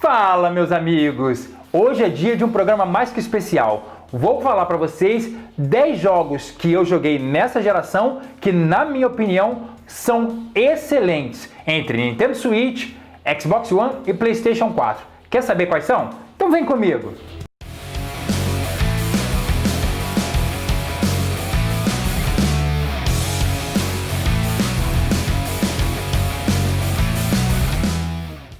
Fala, meus amigos! Hoje é dia de um programa mais que especial. Vou falar para vocês 10 jogos que eu joguei nessa geração que, na minha opinião, são excelentes entre Nintendo Switch, Xbox One e PlayStation 4. Quer saber quais são? Então vem comigo!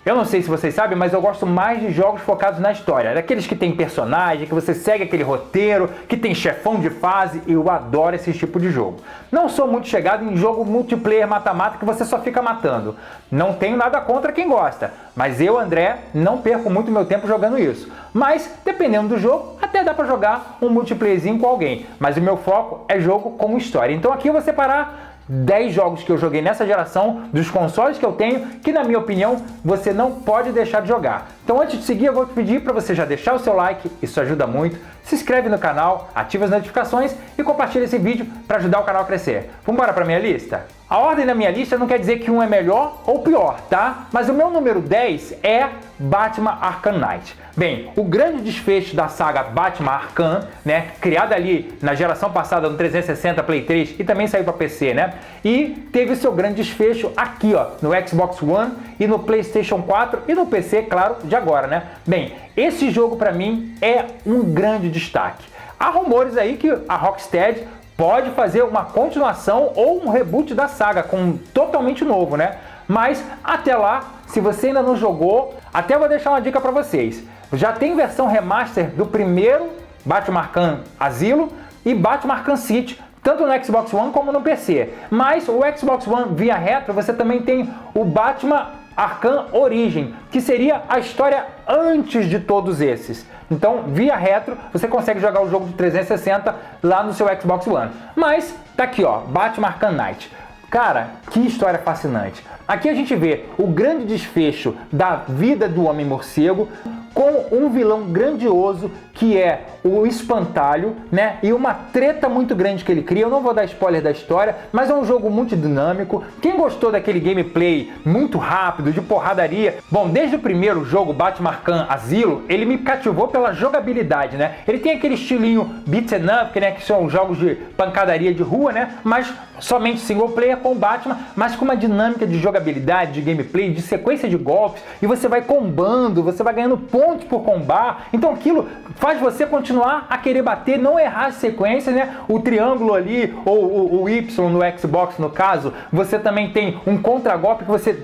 Eu não sei se vocês sabem, mas eu gosto mais de jogos focados na história. Daqueles que tem personagem, que você segue aquele roteiro, que tem chefão de fase. Eu adoro esse tipo de jogo. Não sou muito chegado em jogo multiplayer mata-mata que você só fica matando. Não tenho nada contra quem gosta. Mas eu, André, não perco muito meu tempo jogando isso. Mas, dependendo do jogo, até dá pra jogar um multiplayerzinho com alguém. Mas o meu foco é jogo com história. Então aqui eu vou separar 10 jogos que eu joguei nessa geração, dos consoles que eu tenho, que na minha opinião você não pode deixar de jogar. Então antes de seguir eu vou te pedir para você já deixar o seu like, isso ajuda muito, se inscreve no canal, ativa as notificações e compartilha esse vídeo para ajudar o canal a crescer. Vamos embora para minha lista? A ordem da minha lista não quer dizer que um é melhor ou pior, tá? Mas o meu número 10 é Batman Arkham Knight. Bem, o grande desfecho da saga Batman Arkham, né, criada ali na geração passada no 360, Play 3 e também saiu para PC, né? E teve o seu grande desfecho aqui, ó, no Xbox One e no PlayStation 4 e no PC, claro, de agora, né? Bem, esse jogo para mim é um grande destaque. Há rumores aí que a Rocksteady pode fazer uma continuação ou um reboot da saga, com totalmente novo, né? Mas até lá, se você ainda não jogou, até vou deixar uma dica para vocês. Já tem versão remaster do primeiro Batman Arkham Asilo e Batman Arkham City, tanto no Xbox One como no PC. Mas o Xbox One via retro, você também tem o Batman Arkham Origin, que seria a história antes de todos esses. Então, via retro, você consegue jogar o jogo de 360 lá no seu Xbox One. Mas, tá aqui, ó, Batman Arkham Knight. Cara, que história fascinante. Aqui a gente vê o grande desfecho da vida do Homem-Morcego com um vilão grandioso que é o Espantalho, né? E uma treta muito grande que ele cria. Eu não vou dar spoiler da história, mas é um jogo muito dinâmico. Quem gostou daquele gameplay muito rápido, de porradaria... Bom, desde o primeiro jogo, Batman Arkham Asilo, ele me cativou pela jogabilidade, né? Ele tem aquele estilinho beat'em up, né? Que são jogos de pancadaria de rua, né? Mas somente single player com o Batman, mas com uma dinâmica de jogabilidade, de gameplay, de sequência de golpes, e você vai combando, você vai ganhando pontos por combar. Então aquilo faz você continuar a querer bater, não errar as sequências, né? O triângulo ali, ou o Y no Xbox, no caso, você também tem um contragolpe que você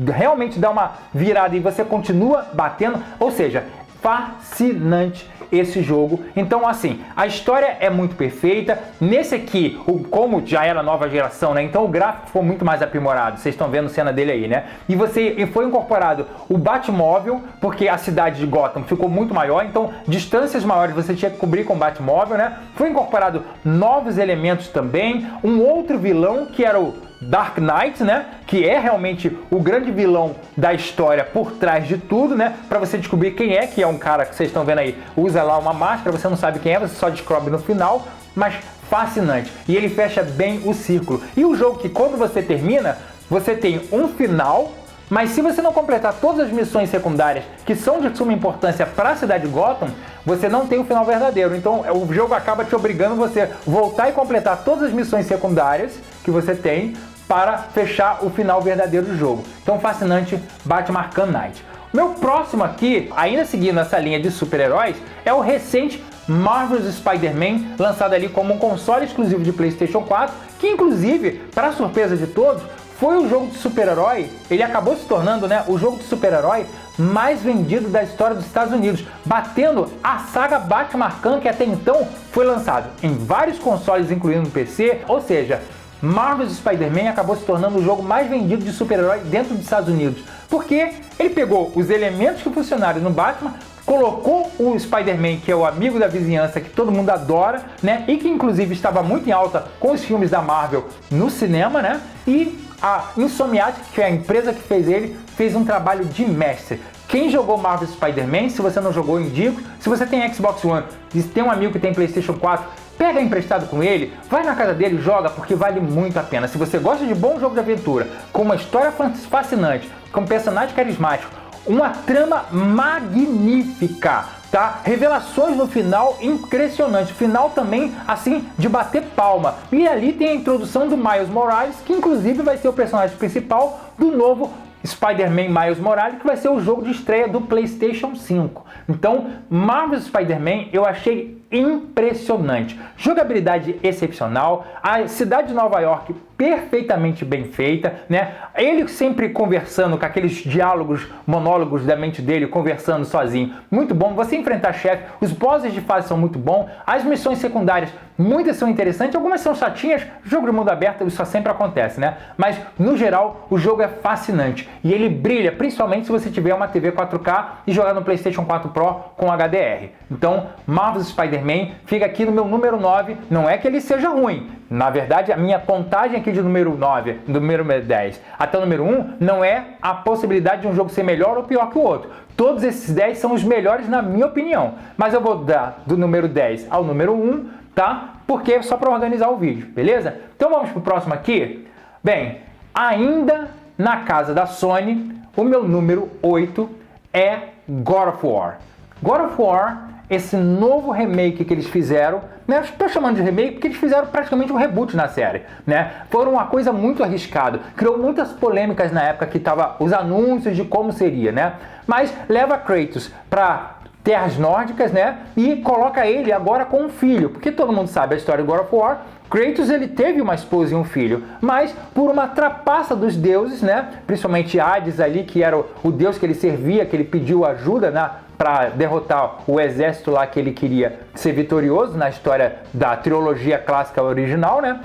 realmente dá uma virada e você continua batendo, ou seja, fascinante esse jogo. Então, assim, a história é muito perfeita. Nesse aqui, como já era nova geração, né? Então o gráfico foi muito mais aprimorado. Vocês estão vendo a cena dele aí, né? E foi incorporado o Batmóvel, porque a cidade de Gotham ficou muito maior, então distâncias maiores você tinha que cobrir com o Batmóvel, né? Foi incorporado novos elementos também. Um outro vilão que era o Dark Knight, né? Que é realmente o grande vilão da história por trás de tudo, né? Pra você descobrir quem é, que é um cara que vocês estão vendo aí, usa lá uma máscara, você não sabe quem é, você só descobre no final, mas fascinante. E ele fecha bem o círculo. E o jogo que quando você termina, você tem um final, mas se você não completar todas as missões secundárias que são de suma importância para a cidade de Gotham, você não tem o final verdadeiro. Então o jogo acaba te obrigando você voltar e completar todas as missões secundárias que você tem para fechar o final verdadeiro do jogo. Então fascinante, Batman Arkham Knight. O meu próximo aqui, ainda seguindo essa linha de super-heróis, é o recente Marvel's Spider-Man, lançado ali como um console exclusivo de PlayStation 4, que inclusive, para surpresa de todos, foi o jogo de super-herói, ele acabou se tornando, né, o jogo de super-herói mais vendido da história dos Estados Unidos, batendo a saga Batman Arkham, que até então foi lançado em vários consoles, incluindo no PC, ou seja, Marvel's Spider-Man acabou se tornando o jogo mais vendido de super-herói dentro dos Estados Unidos, porque ele pegou os elementos que funcionaram no Batman, colocou o Spider-Man, que é o amigo da vizinhança que todo mundo adora, né, e que inclusive estava muito em alta com os filmes da Marvel no cinema, né, e a Insomniac, que é a empresa que fez ele, fez um trabalho de mestre. Quem jogou Marvel Spider-Man, se você não jogou, eu indico. Se você tem Xbox One e tem um amigo que tem PlayStation 4, pega emprestado com ele, vai na casa dele e joga, porque vale muito a pena. Se você gosta de bom jogo de aventura, com uma história fascinante, com um personagem carismático, uma trama magnífica, tá? Revelações no final impressionantes, final também assim de bater palma. E ali tem a introdução do Miles Morales, que inclusive vai ser o personagem principal do novo Spider-Man Miles Morales, que vai ser o jogo de estreia do PlayStation 5. Então, Marvel's Spider-Man eu achei impressionante. Jogabilidade excepcional, a cidade de Nova York perfeitamente bem feita, né? Ele sempre conversando com aqueles diálogos, monólogos da mente dele, conversando sozinho. Muito bom. Você enfrentar chefe, os bosses de fase são muito bons, as missões secundárias, muitas são interessantes, algumas são chatinhas, jogo de mundo aberto, isso sempre acontece, né? Mas, no geral, o jogo é fascinante e ele brilha, principalmente se você tiver uma TV 4K e jogar no PlayStation 4 Pro com HDR. Então, Marvel's Spider-Man fica aqui no meu número 9, não é que ele seja ruim. Na verdade, a minha contagem aqui de número 9, do número 10 até o número 1, não é a possibilidade de um jogo ser melhor ou pior que o outro. Todos esses 10 são os melhores na minha opinião. Mas eu vou dar do número 10 ao número 1, tá? Porque é só para organizar o vídeo, beleza? Então vamos pro próximo aqui. Bem, ainda na casa da Sony, o meu número 8 é God of War. God of War, esse novo remake que eles fizeram, né? Eu estou chamando de remake porque eles fizeram praticamente um reboot na série, né? Foram uma coisa muito arriscada, criou muitas polêmicas na época que tava os anúncios de como seria, né? Mas leva Kratos para terras nórdicas, né? E coloca ele agora com um filho, porque todo mundo sabe a história do God of War. Kratos, ele teve uma esposa e um filho, mas por uma trapaça dos deuses, né? Principalmente Hades ali, que era o deus que ele servia, que ele pediu ajuda, né? Para derrotar o exército lá que ele queria ser vitorioso na história da trilogia clássica original, né?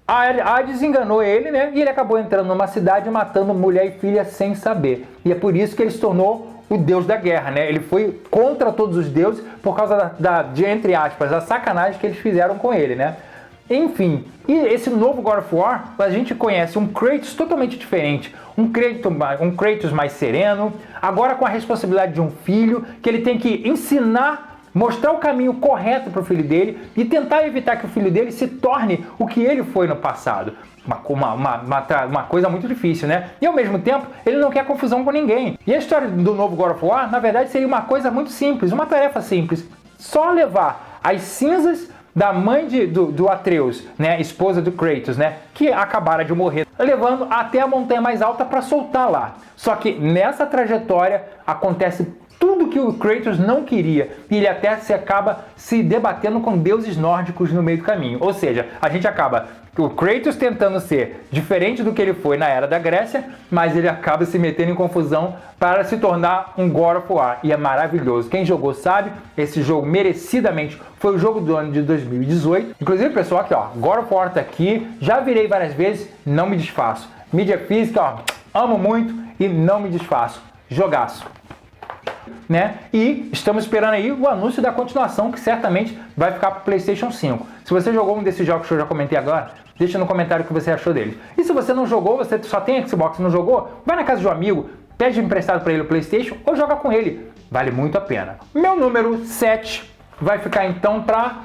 Hades enganou ele, né? E ele acabou entrando numa cidade matando mulher e filha sem saber. E é por isso que ele se tornou o deus da guerra, né? Ele foi contra todos os deuses por causa de, entre aspas, a sacanagem que eles fizeram com ele, né? Enfim, e esse novo God of War, a gente conhece um Kratos totalmente diferente, um Kratos mais sereno, agora com a responsabilidade de um filho, que ele tem que ensinar, mostrar o caminho correto para o filho dele e tentar evitar que o filho dele se torne o que ele foi no passado. Uma coisa muito difícil, né? E ao mesmo tempo, ele não quer confusão com ninguém. E a história do novo God of War, na verdade, seria uma coisa muito simples, uma tarefa simples. Só levar as cinzas da mãe do Atreus, né, esposa do Kratos, né, que acabara de morrer, levando até a montanha mais alta para soltar lá. Só que nessa trajetória acontece tudo que o Kratos não queria e ele até acaba se debatendo com deuses nórdicos no meio do caminho. Ou seja, a gente acaba o Kratos tentando ser diferente do que ele foi na Era da Grécia, mas ele acaba se metendo em confusão para se tornar um God of War. E é maravilhoso. Quem jogou sabe, esse jogo merecidamente foi o jogo do ano de 2018. Inclusive, pessoal, aqui ó, God of War tá aqui, já virei várias vezes, não me desfaço. Mídia física, ó, amo muito e não me desfaço. Jogaço. Né? E estamos esperando aí o anúncio da continuação, que certamente vai ficar para o PlayStation 5. Se você jogou um desses jogos que eu já comentei agora, deixa no comentário o que você achou deles. E se você não jogou, você só tem Xbox e não jogou, vai na casa de um amigo, pede emprestado para ele o PlayStation ou joga com ele. Vale muito a pena. Meu número 7 vai ficar então para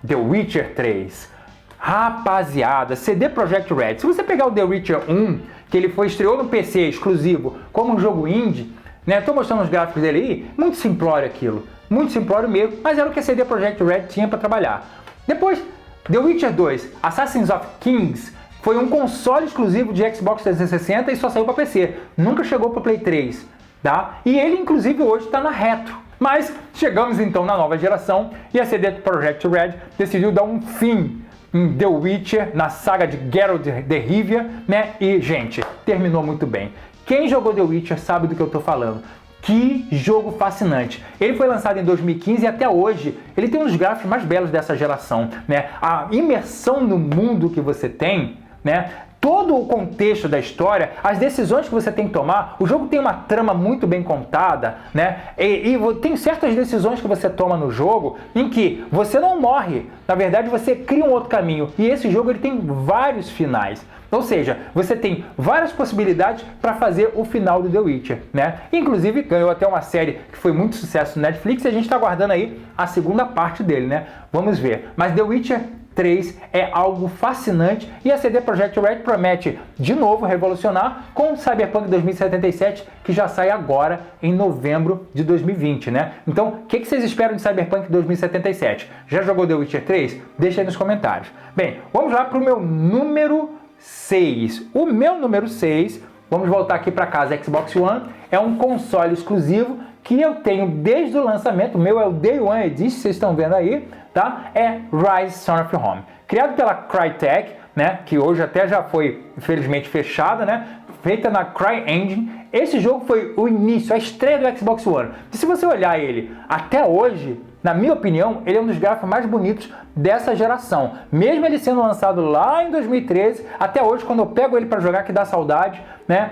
The Witcher 3. Rapaziada, CD Projekt Red. Se você pegar o The Witcher 1, que ele estreou no PC exclusivo como um jogo indie, né? Tô mostrando os gráficos dele aí, muito simplório aquilo, muito simplório mesmo, mas era o que a CD Projekt Red tinha para trabalhar. Depois, The Witcher 2, Assassins of Kings, foi um console exclusivo de Xbox 360 e só saiu para PC, nunca chegou para Play 3, tá? E ele inclusive hoje está na Retro. Mas chegamos então na nova geração e a CD Projekt Red decidiu dar um fim em The Witcher, na saga de Geralt de Rivia, né? E, gente, terminou muito bem. Quem jogou The Witcher sabe do que eu tô falando. Que jogo fascinante. Ele foi lançado em 2015 e até hoje ele tem um dos gráficos mais belos dessa geração, né? A imersão no mundo que você tem, né? Todo o contexto da história, as decisões que você tem que tomar, o jogo tem uma trama muito bem contada, né? E tem certas decisões que você toma no jogo em que você não morre, na verdade você cria um outro caminho. E esse jogo ele tem vários finais. Ou seja, você tem várias possibilidades para fazer o final do The Witcher, né? Inclusive ganhou até uma série que foi muito sucesso no Netflix e a gente está aguardando aí a segunda parte dele, né? Vamos ver. Mas The Witcher 3 é algo fascinante e a CD Projekt Red promete de novo revolucionar com Cyberpunk 2077, que já sai agora em novembro de 2020, né? Então, o que vocês esperam de Cyberpunk 2077? Já jogou The Witcher 3? Deixa aí nos comentários. Bem, vamos lá para o meu número 6. O meu número 6, vamos voltar aqui para casa, Xbox One, é um console exclusivo que eu tenho desde o lançamento. O meu é o Day One Edition, vocês estão vendo aí, tá? É Rise Son of Rome. Criado pela Crytek, né? Que hoje até já foi, infelizmente, fechada, né? Feita na CryEngine. Esse jogo foi o início, a estreia do Xbox One. E se você olhar ele até hoje, na minha opinião, ele é um dos gráficos mais bonitos dessa geração. Mesmo ele sendo lançado lá em 2013, até hoje, quando eu pego ele para jogar, que dá saudade, né?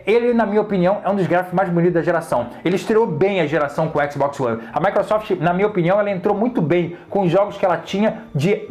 Ele, na minha opinião, é um dos gráficos mais bonitos da geração. Ele estreou bem a geração com o Xbox One. A Microsoft, na minha opinião, ela entrou muito bem com os jogos que ela tinha de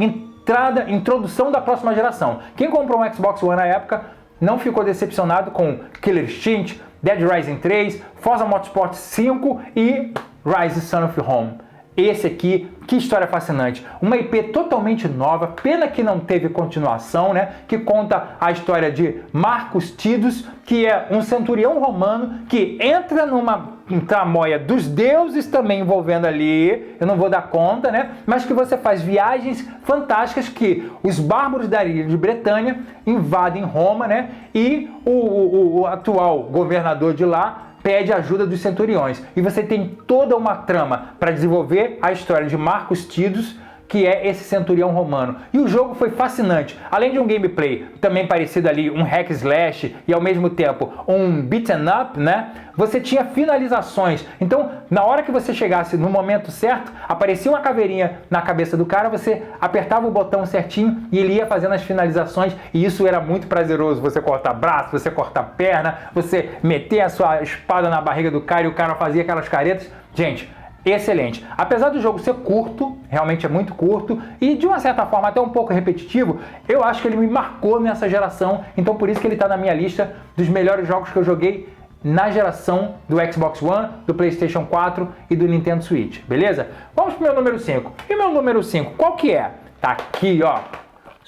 introdução da próxima geração. Quem comprou um Xbox One na época não ficou decepcionado com Killer Instinct, Dead Rising 3, Forza Motorsport 5 e Rise Son of Rome. Esse aqui, que história fascinante. Uma IP totalmente nova, pena que não teve continuação, né? Que conta a história de Marcus Tidus, que é um centurião romano que entra numa tramóia dos deuses também envolvendo ali, eu não vou dar conta, né? Mas que você faz viagens fantásticas que os bárbaros da ilha de Bretanha invadem Roma, né? E o atual governador de lá pede ajuda dos centuriões. E você tem toda uma trama para desenvolver a história de Marcus Tidus, que é esse centurião romano. E o jogo foi fascinante. Além de um gameplay também parecido ali, um hack slash e ao mesmo tempo um beaten up, né? Você tinha finalizações. Então, na hora que você chegasse no momento certo, aparecia uma caveirinha na cabeça do cara, você apertava o botão certinho e ele ia fazendo as finalizações. E isso era muito prazeroso. Você cortar braço, você cortar perna, você meter a sua espada na barriga do cara e o cara fazia aquelas caretas. Gente, excelente. Apesar do jogo ser curto, realmente é muito curto, e de uma certa forma até um pouco repetitivo, eu acho que ele me marcou nessa geração, então por isso que ele está na minha lista dos melhores jogos que eu joguei na geração do Xbox One, do PlayStation 4 e do Nintendo Switch, beleza? Vamos pro meu número 5. E meu número 5, qual que é? Tá aqui, ó.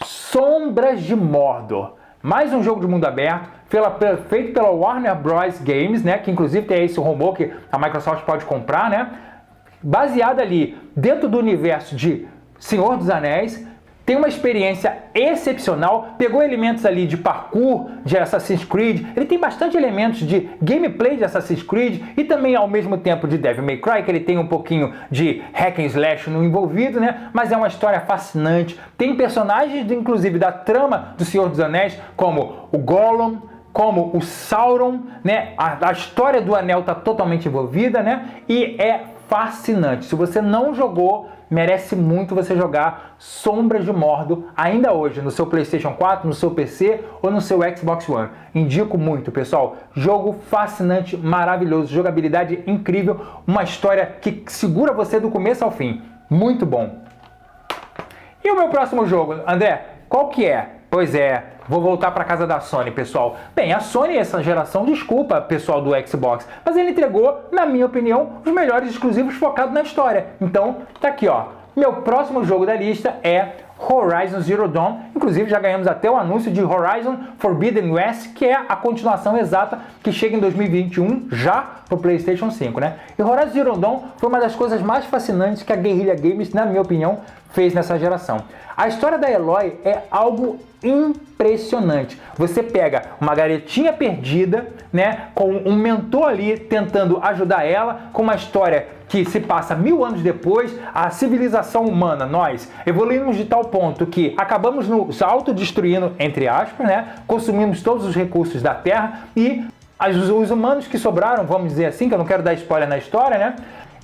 Sombras de Mordor. Mais um jogo de mundo aberto, feito pela Warner Bros. Games, né? Que inclusive tem esse rumor que a Microsoft pode comprar, né? Baseado ali dentro do universo de Senhor dos Anéis, tem uma experiência excepcional, pegou elementos ali de parkour, de Assassin's Creed, ele tem bastante elementos de gameplay de Assassin's Creed e também ao mesmo tempo de Devil May Cry, que ele tem um pouquinho de hack and slash no envolvido, né? Mas é uma história fascinante, tem personagens inclusive da trama do Senhor dos Anéis, como o Gollum, como o Sauron, né? A história do Anel está totalmente envolvida, né? E é fascinante. Se você não jogou, merece muito você jogar Sombras de Mordor ainda hoje no seu PlayStation 4, no seu PC ou no seu Xbox One. Indico muito, pessoal. Jogo fascinante, maravilhoso, jogabilidade incrível, uma história que segura você do começo ao fim. Muito bom. E o meu próximo jogo, André, qual que é? Pois é, vou voltar para casa da Sony, pessoal. Bem, a Sony, essa geração, desculpa, pessoal do Xbox, mas ele entregou, na minha opinião, os melhores exclusivos focados na história. Então, tá aqui, ó. Meu próximo jogo da lista é Horizon Zero Dawn. Inclusive, já ganhamos até o anúncio de Horizon Forbidden West, que é a continuação exata que chega em 2021, já pro PlayStation 5, né? E Horizon Zero Dawn foi uma das coisas mais fascinantes que a Guerrilla Games, na minha opinião, fez nessa geração. A história da Aloy é algo impressionante. Você pega uma garotinha perdida, né, com um mentor ali tentando ajudar ela, com uma história que se passa 1000 anos depois, a civilização humana, nós, evoluímos de tal ponto que acabamos nos autodestruindo, entre aspas, né, consumimos todos os recursos da Terra e os humanos que sobraram, vamos dizer assim, que eu não quero dar spoiler na história, né,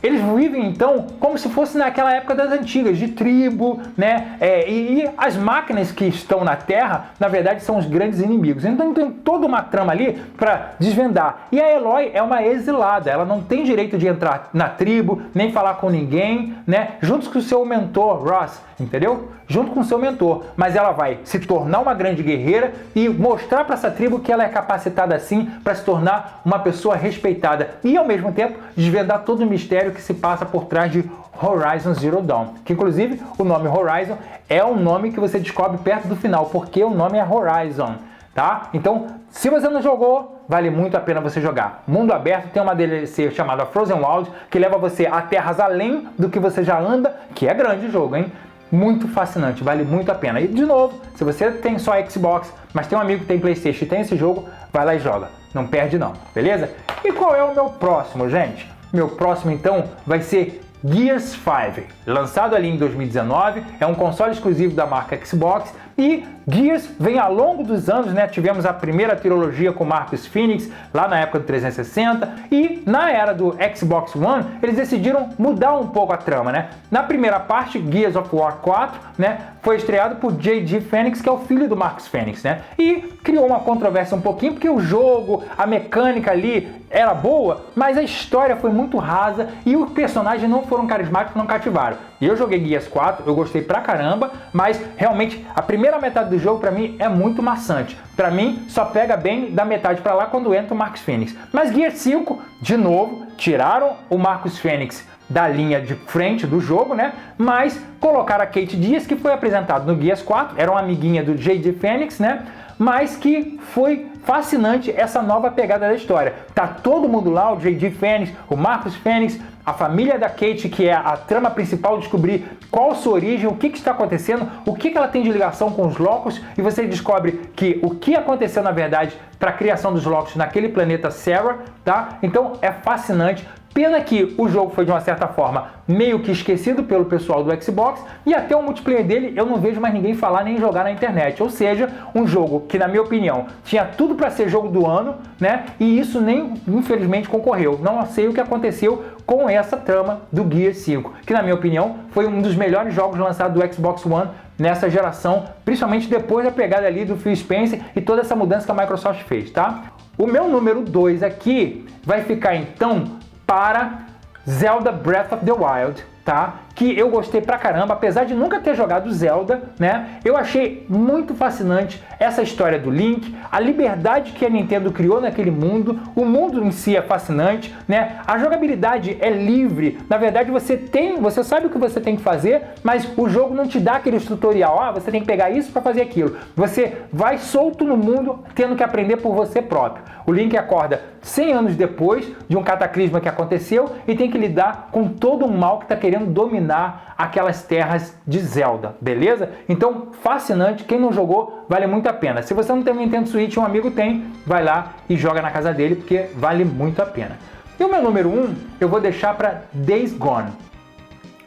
eles vivem, então, como se fosse naquela época das antigas, de tribo, né? E as máquinas que estão na Terra, na verdade, são os grandes inimigos. Então tem toda uma trama ali para desvendar. E a Aloy é uma exilada, ela não tem direito de entrar na tribo, nem falar com ninguém, né? Junto com o seu mentor, Ross, entendeu? junto com seu mentor, mas ela vai se tornar uma grande guerreira e mostrar para essa tribo que ela é capacitada assim para se tornar uma pessoa respeitada e ao mesmo tempo desvendar todo o mistério que se passa por trás de Horizon Zero Dawn, que inclusive o nome Horizon é um nome que você descobre perto do final, porque o nome é Horizon, tá? Então, se você não jogou, vale muito a pena você jogar. Mundo aberto, tem uma DLC chamada Frozen Wild, que leva você a terras além do que você já anda, que é grande o jogo, hein? Muito fascinante, vale muito a pena. E de novo, se você tem só Xbox, mas tem um amigo que tem PlayStation e tem esse jogo, vai lá e joga. Não perde não, beleza? E qual é o meu próximo, gente? Meu próximo então vai ser Gears 5, lançado ali em 2019, é um console exclusivo da marca Xbox e Gears vem ao longo dos anos, né? Tivemos a primeira trilogia com Marcus Phoenix lá na época do 360 e na era do Xbox One eles decidiram mudar um pouco a trama, né? Na primeira parte, Gears of War 4, né? Foi estreado por J.D. Phoenix, que é o filho do Marcus Phoenix, né? E criou uma controvérsia um pouquinho porque o jogo, a mecânica ali era boa, mas a história foi muito rasa e os personagens não foram carismáticos, não cativaram. E eu joguei Gears 4, eu gostei pra caramba, mas realmente a primeira metade do jogo pra mim é muito maçante. Pra mim só pega bem da metade pra lá quando entra o Marcus Phoenix. Mas Gears 5, de novo, tiraram o Marcus Phoenix da linha de frente do jogo, né? Mas colocaram a Kate Diaz, que foi apresentado no Gears 4, era uma amiguinha do J.D. Phoenix, né? Mas que foi fascinante essa nova pegada da história. Tá todo mundo lá, o J.D. Phoenix, o Marcus Phoenix, a família da Kate, que é a trama principal, descobrir qual a sua origem, o que está acontecendo, o que ela tem de ligação com os Locus, e você descobre que o que aconteceu na verdade para a criação dos Locus naquele planeta Serra, tá? Então é fascinante. Pena que o jogo foi de uma certa forma meio que esquecido pelo pessoal do Xbox e até o multiplayer dele eu não vejo mais ninguém falar nem jogar na internet. Ou seja, um jogo que na minha opinião tinha tudo para ser jogo do ano, né? E isso nem infelizmente concorreu. Não sei o que aconteceu com essa trama do Gears 5, que na minha opinião foi um dos melhores jogos lançados do Xbox One nessa geração, principalmente depois da pegada ali do Phil Spencer e toda essa mudança que a Microsoft fez, tá? O meu número 2 aqui vai ficar então para Zelda Breath of the Wild, tá? Que eu gostei pra caramba, apesar de nunca ter jogado Zelda, né? Eu achei muito fascinante essa história do Link, a liberdade que a Nintendo criou naquele mundo, o mundo em si é fascinante, né? A jogabilidade é livre, na verdade você sabe o que você tem que fazer, mas o jogo não te dá aquele tutorial, você tem que pegar isso para fazer aquilo. Você vai solto no mundo, tendo que aprender por você próprio. O Link acorda 100 anos depois de um cataclisma que aconteceu e tem que lidar com todo o mal que está querendo dominar aquelas terras de Zelda, beleza? Então, fascinante, quem não jogou, vale muito a pena. Se você não tem um Nintendo Switch, um amigo tem, vai lá e joga na casa dele, porque vale muito a pena. E o meu número 1, eu vou deixar para Days Gone.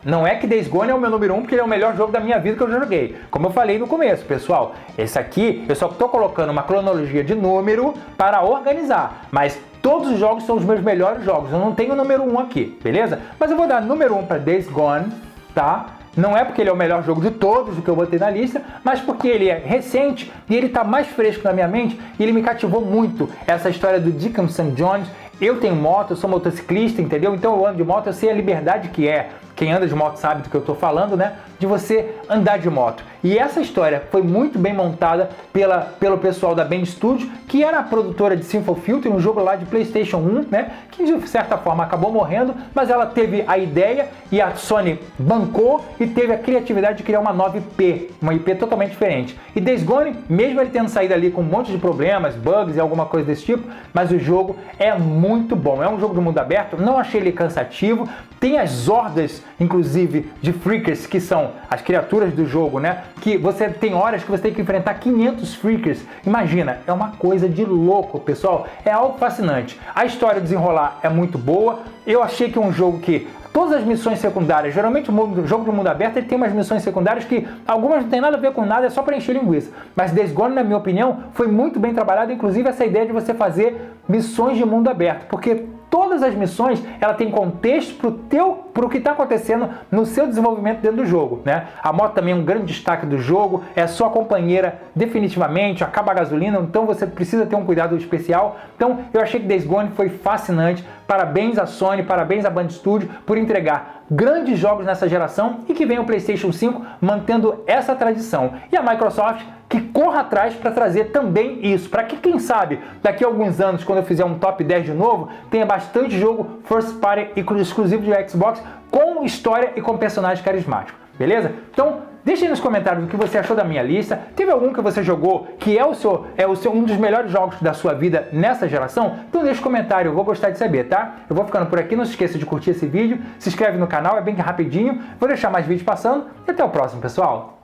Não é que Days Gone é o meu número 1 porque ele é o melhor jogo da minha vida que eu já joguei. Como eu falei no começo, pessoal, esse aqui eu só estou colocando uma cronologia de número para organizar, mas todos os jogos são os meus melhores jogos, eu não tenho o número 1 aqui, beleza? Mas eu vou dar número 1 para Days Gone, tá? Não é porque ele é o melhor jogo de todos o que eu botei na lista, mas porque ele é recente e ele está mais fresco na minha mente e ele me cativou muito. Essa história do Deacon St. John's, eu tenho moto, eu sou motociclista, entendeu? Então eu ando de moto, eu sei a liberdade que é. Quem anda de moto sabe do que eu estou falando, né? De você andar de moto. E essa história foi muito bem montada pelo pessoal da Band Studio, que era a produtora de Sinful Filter, um jogo lá de PlayStation 1, né? Que de certa forma acabou morrendo, mas ela teve a ideia e a Sony bancou e teve a criatividade de criar uma nova IP, uma IP totalmente diferente. E Days Gone, mesmo ele tendo saído ali com um monte de problemas, bugs e alguma coisa desse tipo, mas o jogo é muito bom. É um jogo de mundo aberto, não achei ele cansativo, tem as hordas, inclusive, de Freakers, que são as criaturas do jogo, né? Que você tem horas que você tem que enfrentar 500 Freakers. Imagina, é uma coisa de louco, pessoal. É algo fascinante. A história desenrolar é muito boa. Eu achei que é um jogo que todas as missões secundárias, geralmente o jogo de mundo aberto ele tem umas missões secundárias que algumas não tem nada a ver com nada, é só para encher linguiça. Mas Days Gone, na minha opinião, foi muito bem trabalhado, inclusive essa ideia de você fazer missões de mundo aberto, porque todas todas as missões ela tem contexto pro que está acontecendo no seu desenvolvimento dentro do jogo, né? A moto também é um grande destaque do jogo, é sua companheira definitivamente, acaba a gasolina, então você precisa ter um cuidado especial. Então eu achei que Days Gone foi fascinante. Parabéns à Sony, parabéns à Band Studio por entregar grandes jogos nessa geração e que venha o PlayStation 5 mantendo essa tradição. E a Microsoft que corra atrás para trazer também isso, para que, quem sabe, daqui a alguns anos, quando eu fizer um top 10 de novo, tenha bastante jogo first party e exclusivo de Xbox com história e com personagens carismáticos, beleza? Então, deixe aí nos comentários o que você achou da minha lista. Teve algum que você jogou que é um dos melhores jogos da sua vida nessa geração? Então deixa um comentário, eu vou gostar de saber, tá? Eu vou ficando por aqui, não se esqueça de curtir esse vídeo, se inscreve no canal, é bem rapidinho. Vou deixar mais vídeos passando e até o próximo, pessoal!